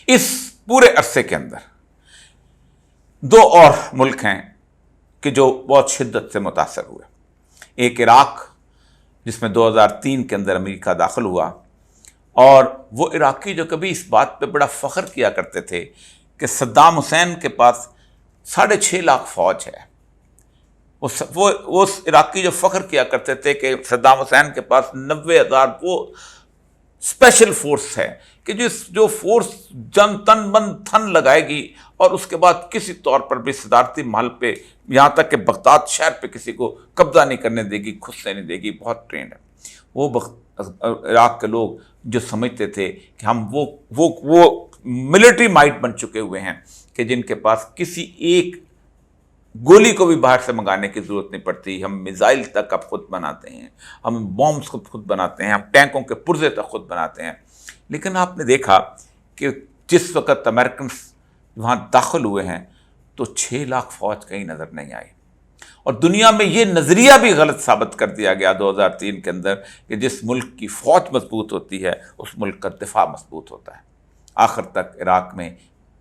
اس پورے عرصے کے اندر دو اور ملک ہیں کہ جو بہت شدت سے متاثر ہوئے. ایک عراق، جس میں 2003 کے اندر امریکہ داخل ہوا، اور وہ عراقی جو کبھی اس بات پہ بڑا فخر کیا کرتے تھے کہ صدام حسین کے پاس 6.5 لاکھ فوج ہے. وہ عراقی جو فخر کیا کرتے تھے کہ صدام حسین کے پاس 90,000 وہ اسپیشل فورس ہے کہ جو فورس جن تن من تھن لگائے گی اور اس کے بعد کسی طور پر بھی صدارتی محل پہ، یہاں تک کہ بغداد شہر پہ کسی کو قبضہ نہیں کرنے دے گی، گھسنے نہیں دے گی، بہت ٹرینڈ ہے. وہ عراق کے لوگ جو سمجھتے تھے کہ ہم وہ ملٹری مائٹ بن چکے ہوئے ہیں کہ جن کے پاس کسی ایک گولی کو بھی باہر سے منگانے کی ضرورت نہیں پڑتی، ہم میزائل تک اب خود بناتے ہیں، ہم بومبس خود بناتے ہیں، ہم ٹینکوں کے پرزے تک خود بناتے ہیں. لیکن آپ نے دیکھا کہ جس وقت امریکنز وہاں داخل ہوئے ہیں تو 6 لاکھ فوج کہیں نظر نہیں آئی. اور دنیا میں یہ نظریہ بھی غلط ثابت کر دیا گیا 2003 کے اندر کہ جس ملک کی فوج مضبوط ہوتی ہے اس ملک کا دفاع مضبوط ہوتا ہے. آخر تک عراق میں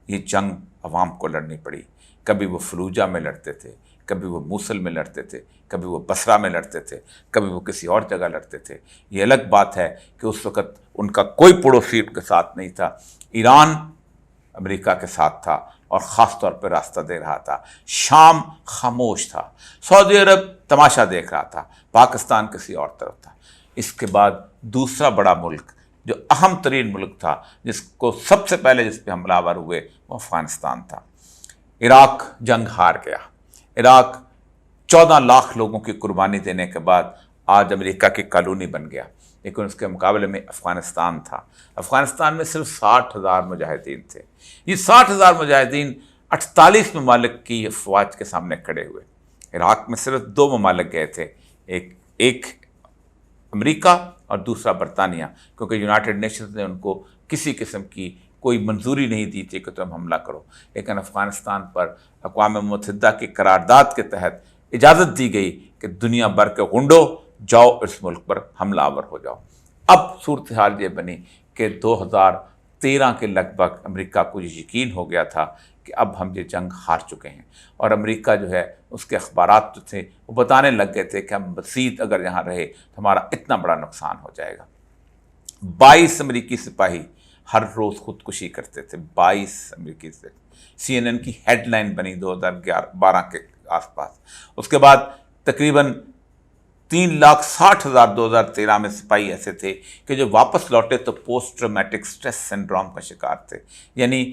یہ جنگ عوام کو لڑنی پڑی. کبھی وہ فلوجہ میں لڑتے تھے، کبھی وہ موصل میں لڑتے تھے، کبھی وہ بصرہ میں لڑتے تھے، کبھی وہ کسی اور جگہ لڑتے تھے. یہ الگ بات ہے کہ اس وقت ان کا کوئی پڑوسی ان کے ساتھ نہیں تھا. ایران امریکہ کے ساتھ تھا اور خاص طور پہ راستہ دے رہا تھا. شام خاموش تھا، سعودی عرب تماشا دیکھ رہا تھا، پاکستان کسی اور طرف تھا. اس کے بعد دوسرا بڑا ملک جو اہم ترین ملک تھا، جس کو سب سے پہلے جس پہ حملہ آور ہوئے، وہ افغانستان تھا. عراق جنگ ہار گیا. عراق 14 لاکھ لوگوں کی قربانی دینے کے بعد آج امریکہ کی کالونی بن گیا. لیکن اس کے مقابلے میں افغانستان تھا. افغانستان میں صرف 60,000 مجاہدین تھے. یہ 60,000 مجاہدین 48 ممالک کی افواج کے سامنے کھڑے ہوئے. عراق میں صرف 2 ممالک گئے تھے، ایک امریکہ اور دوسرا برطانیہ، کیونکہ یونائٹڈ نیشنز نے ان کو کسی قسم کی کوئی منظوری نہیں دی تھی کہ تم حملہ کرو. لیکن افغانستان پر اقوام متحدہ کی قرارداد کے تحت اجازت دی گئی کہ دنیا بھر کے غنڈوں جاؤ اس ملک پر حملہ آور ہو جاؤ. اب صورتحال یہ بنی کہ 2013 کے لگ بھگ امریکہ کو یہ یقین ہو گیا تھا کہ اب ہم یہ جنگ ہار چکے ہیں. اور امریکہ جو ہے اس کے اخبارات جو تھے وہ بتانے لگ گئے تھے کہ ہم مزید اگر یہاں رہے تو ہمارا اتنا بڑا نقصان ہو جائے گا. 22 امریکی سپاہی ہر روز خودکشی کرتے تھے. 22 امریکی سے CNN کی ہیڈ لائن بنی 2012 کے آس پاس. اس کے بعد تقریباً 3,60,000 2013 میں سپاہی ایسے تھے کہ جو واپس لوٹے تو پوسٹ ٹرامیٹک سٹریس سنڈروم کا شکار تھے. یعنی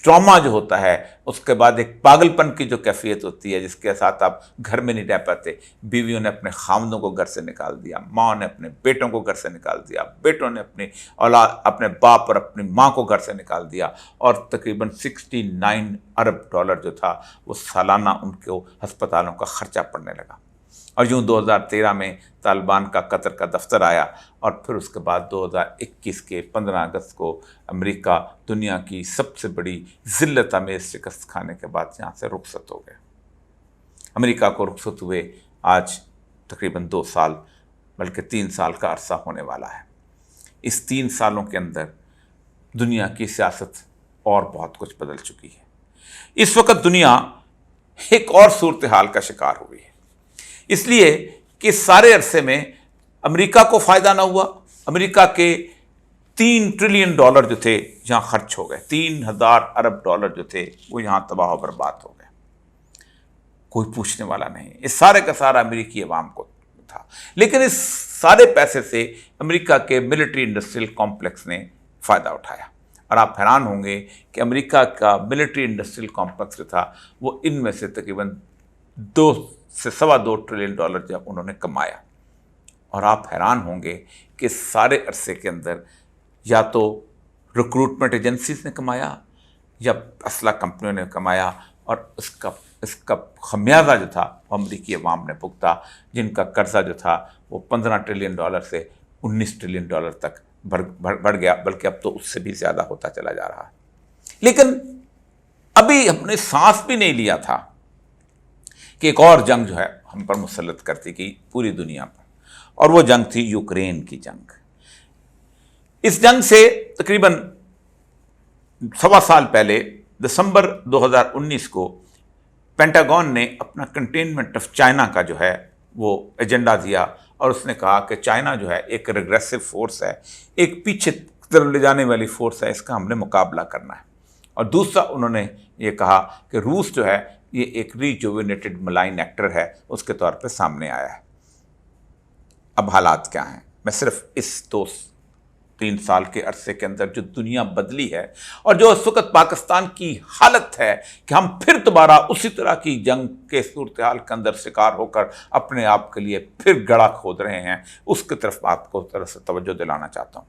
ٹراما جو ہوتا ہے اس کے بعد ایک پاگل پن کی جو کیفیت ہوتی ہے جس کے ساتھ آپ گھر میں نہیں رہ پاتے. بیویوں نے اپنے خامدوں کو گھر سے نکال دیا، ماں نے اپنے بیٹوں کو گھر سے نکال دیا، بیٹوں نے اپنے باپ اور اپنی ماں کو گھر سے نکال دیا. اور تقریباً $69 ارب جو تھا وہ سالانہ ان کو ہسپتالوں کا خرچہ پڑنے لگا. اور یوں 2013 میں طالبان کا قطر کا دفتر آیا، اور پھر اس کے بعد 2021 کے 15 اگست کو امریکہ دنیا کی سب سے بڑی ذلت آمیز شکست کھانے کے بعد یہاں سے رخصت ہو گیا. امریکہ کو رخصت ہوئے آج تقریباً 2 سال بلکہ 3 سال کا عرصہ ہونے والا ہے. اس 3 سالوں کے اندر دنیا کی سیاست اور بہت کچھ بدل چکی ہے. اس وقت دنیا ایک اور صورتحال کا شکار ہوئی ہے، اس لیے کہ سارے عرصے میں امریکہ کو فائدہ نہ ہوا. امریکہ کے $3 ٹریلین جو تھے یہاں خرچ ہو گئے. 3,000 ارب ڈالر جو تھے وہ یہاں تباہ و برباد ہو گئے. کوئی پوچھنے والا نہیں. اس سارے کا سارا امریکی عوام کو تھا. لیکن اس سارے پیسے سے امریکہ کے ملٹری انڈسٹریل کمپلیکس نے فائدہ اٹھایا. اور آپ حیران ہوں گے کہ امریکہ کا ملٹری انڈسٹریل کمپلیکس جو تھا وہ ان میں سے تقریباً 2 سے $2.25 ٹریلین جب انہوں نے کمایا. اور آپ حیران ہوں گے کہ سارے عرصے کے اندر یا تو ریکروٹمنٹ ایجنسیز نے کمایا یا اسلحہ کمپنیوں نے کمایا، اور اس کا خمیازہ جو تھا وہ امریکی عوام نے بھگتا، جن کا قرضہ جو تھا وہ $15 ٹریلین سے $19 ٹریلین تک بڑھ گیا، بلکہ اب تو اس سے بھی زیادہ ہوتا چلا جا رہا ہے. لیکن ابھی ہم نے سانس بھی نہیں لیا تھا کہ ایک اور جنگ جو ہے ہم پر مسلط کرتی گئی پوری دنیا پر، اور وہ جنگ تھی یوکرین کی جنگ. اس جنگ سے تقریباً सवा साल पहले दिसंबर 2019 को पेंटागन ने अपना कंटेनमेंट ऑफ चाइना का जो है वो एजेंडा दिया और उसने कहा कि चाइना जो है एक रिग्रेसिव फोर्स है, एक पीछे तरफ ले जाने वाली फोर्स है, इसका हमने मुकाबला करना है। और दूसरा उन्होंने ये कहा कि रूस जो है ये एक रिजुविनेटेड मलाइन एक्टर है, उसके तौर पे सामने आया है। अब हालात क्या हैं? मैं सिर्फ इस 2-3 साल के अरसे के अंदर जो दुनिया बदली है और जो इस वक्त पाकिस्तान की हालत है कि हम फिर दोबारा उसी तरह की जंग के सूरत हाल के अंदर शिकार होकर अपने आप के लिए फिर गड़ा खोद रहे हैं, उसकी तरफ आपको तरफ से तवज्जो दिलाना चाहता हूँ।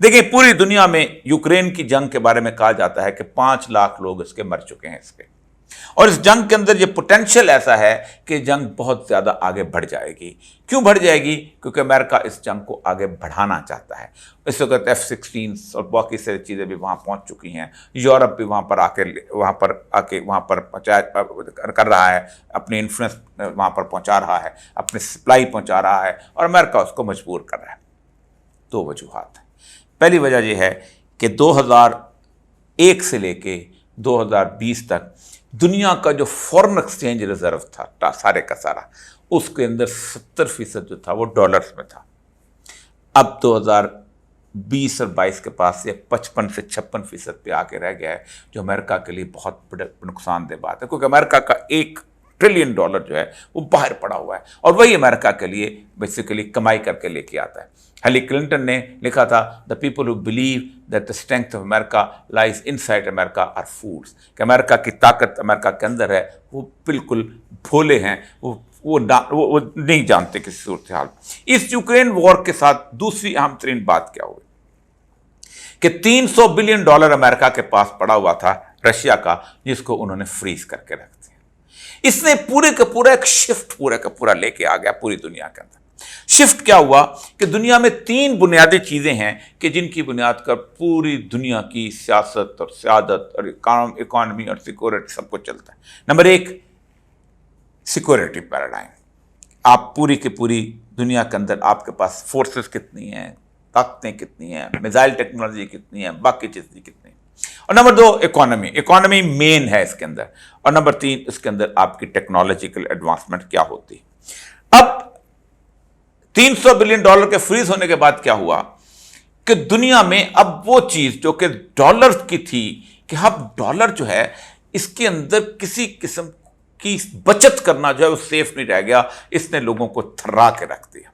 देखिए, पूरी दुनिया में यूक्रेन की जंग के बारे में कहा जाता है कि 5 लाख लोग इसके मर चुके हैं इसके, और इस जंग के अंदर ये पोटेंशियल ऐसा है कि जंग बहुत ज़्यादा आगे बढ़ जाएगी। क्यों बढ़ जाएगी? क्योंकि अमेरिका इस जंग को आगे बढ़ाना चाहता है। इस वक्त F-16 और बाकी सारी चीज़ें भी वहाँ पहुँच चुकी हैं। यूरोप भी वहाँ पर कर रहा है, अपनी इन्फ्लुएंस वहाँ पर पहुँचा रहा है, अपनी सप्लाई पहुँचा रहा है, और अमेरिका उसको मजबूर कर रहा है। 2 वजूहात हैं। पहली वजह यह है कि 2001 से लेके 2020 तक दुनिया का जो फॉरेन एक्सचेंज रिजर्व था सारे का सारा, उसके अंदर 70% जो था वो डॉलर्स में था। अब 2020 और 22 के पास ये 55 से 56% पे आके रह गया है, जो अमेरिका के लिए बहुत बड़ा नुकसानदेह बात है, क्योंकि अमेरिका का $1 ट्रिलियन जो है वो बाहर पड़ा हुआ है, और वही अमेरिका के लिए बेसिकली कमाई करके लेके आता है। हिलरी क्लिंटन ने लिखा था, the people who believe that the strength of America lies inside America are fools, कि अमेरिका की ताकत अमेरिका के अंदर है, वो बिल्कुल भोले हैं, वो नहीं जानते किसी सूरत हाल। इस यूक्रेन वॉर के साथ दूसरी अहम तरीन बात क्या हुई कि $300 बिलियन अमेरिका के पास पड़ा हुआ था रशिया का, जिसको उन्होंने फ्रीज करके रख दिया। इसने पूरे का पूरा एक शिफ्ट पूरा का पूरा लेके आ गया पूरी दुनिया के अंदर। शिफ्ट क्या हुआ कि दुनिया में 3 बुनियादी चीजें हैं कि जिनकी बुनियाद कर पूरी दुनिया की सियासत और सियादत और इकोनॉमी और सिक्योरिटी सब कुछ चलता है। Number 1, security paradigm. आप पूरी की पूरी दुनिया के अंदर आपके पास फोर्सेस कितनी हैं, ताकतें कितनी हैं, मिसाइल टेक्नोलॉजी कितनी है, बाकी चीजें कितनी हैं। और नंबर 2, इकोनॉमी मेन है इसके अंदर। और नंबर 3, इसके अंदर आपकी टेक्नोलॉजिकल एडवांसमेंट क्या होती। अब $300 बिलियन के फ्रीज होने के बाद क्या हुआ कि दुनिया में अब वो चीज जो कि डॉलर की थी कि अब डॉलर जो है इसके अंदर किसी किस्म की बचत करना जो है वो सेफ नहीं रह गया, इसने लोगों को थर्रा के रख दिया।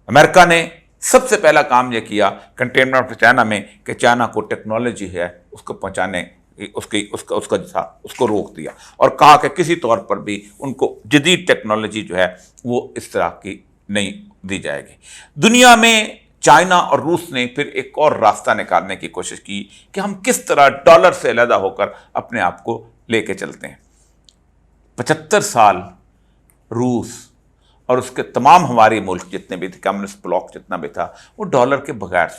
अमेरिका ने सबसे पहला काम यह किया कंटेनमेंट ऑफ चाइना में कि चाइना को टेक्नोलॉजी है उसको पहुंचाने उसको रोक दिया और कहा कि किसी तौर पर भी उनको जदीद टेक्नोलॉजी जो है वो इस तरह की नहीं दी जाएगी। दुनिया में चाइना और रूस ने फिर एक और रास्ता निकालने की कोशिश की कि हम किस तरह डॉलर से अलग होकर अपने आप को लेके चलते हैं। 75 साल रूस और उसके तमाम हमारे मुल्क जितने भी थे, कम्युनिस्ट ब्लॉक जितना भी था, वो डॉलर के बगैर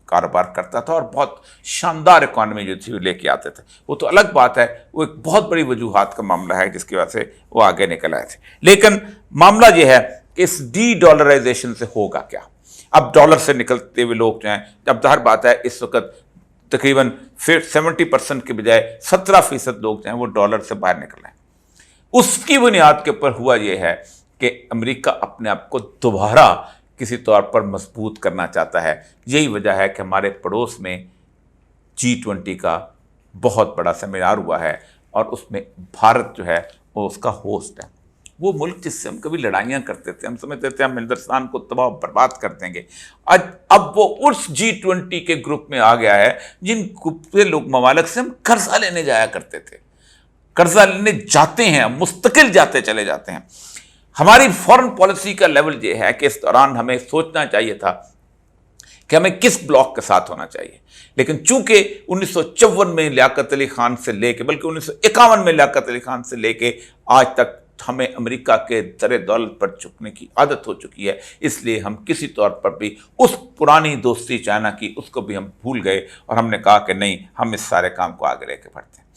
कारोबार करता था और बहुत शानदार इकॉनमी जो थी लेके आते थे। वो तो अलग बात है, वो एक बहुत बड़ी वजूहात का मामला है जिसकी वजह से वो आगे निकल आए थे। लेकिन मामला ये है कि इस डी डॉलराइजेशन से होगा क्या। अब डॉलर से निकलते हुए लोग जो हैं, अब ज़ाहिर बात है इस वक्त तकरीबन फिर 70% के बजाय 17% लोग जो हैं वो डॉलर से बाहर निकल रहे हैं। उसकी बुनियाद के ऊपर हुआ ये है कि अमेरिका अपने आप को दोबारा किसी तौर पर मजबूत करना चाहता है। यही वजह है कि हमारे पड़ोस में G20 का बहुत बड़ा सेमिनार हुआ है और उसमें भारत जो है वो उसका होस्ट है। वो मुल्क जिससे हम कभी लड़ाइयाँ करते थे, हम समझते थे हम हिंदुस्तान को तबाह बर्बाद कर देंगे, अब वो उस G20 के ग्रुप में आ गया है जिन लोग ममालिक से हम कर्जा लेने जाया करते थे, कर्जा लेने जाते हैं, मुस्तकिल जाते चले जाते हैं। हमारी फॉरेन पॉलिसी का लेवल ये है कि इस दौरान हमें सोचना चाहिए था कि हमें किस ब्लॉक के साथ होना चाहिए, लेकिन चूंकि 1954 में लियाकत अली खान से लेके बल्कि 1951 में लियाकत अली खान से लेके आज तक हमें अमेरिका के दरे दौलत पर झुकने की आदत हो चुकी है, इसलिए हम किसी तौर पर भी उस पुरानी दोस्ती चाइना की उसको भी हम भूल गए और हमने कहा कि नहीं, हम इस सारे काम को आगे लेके बढ़ते हैं।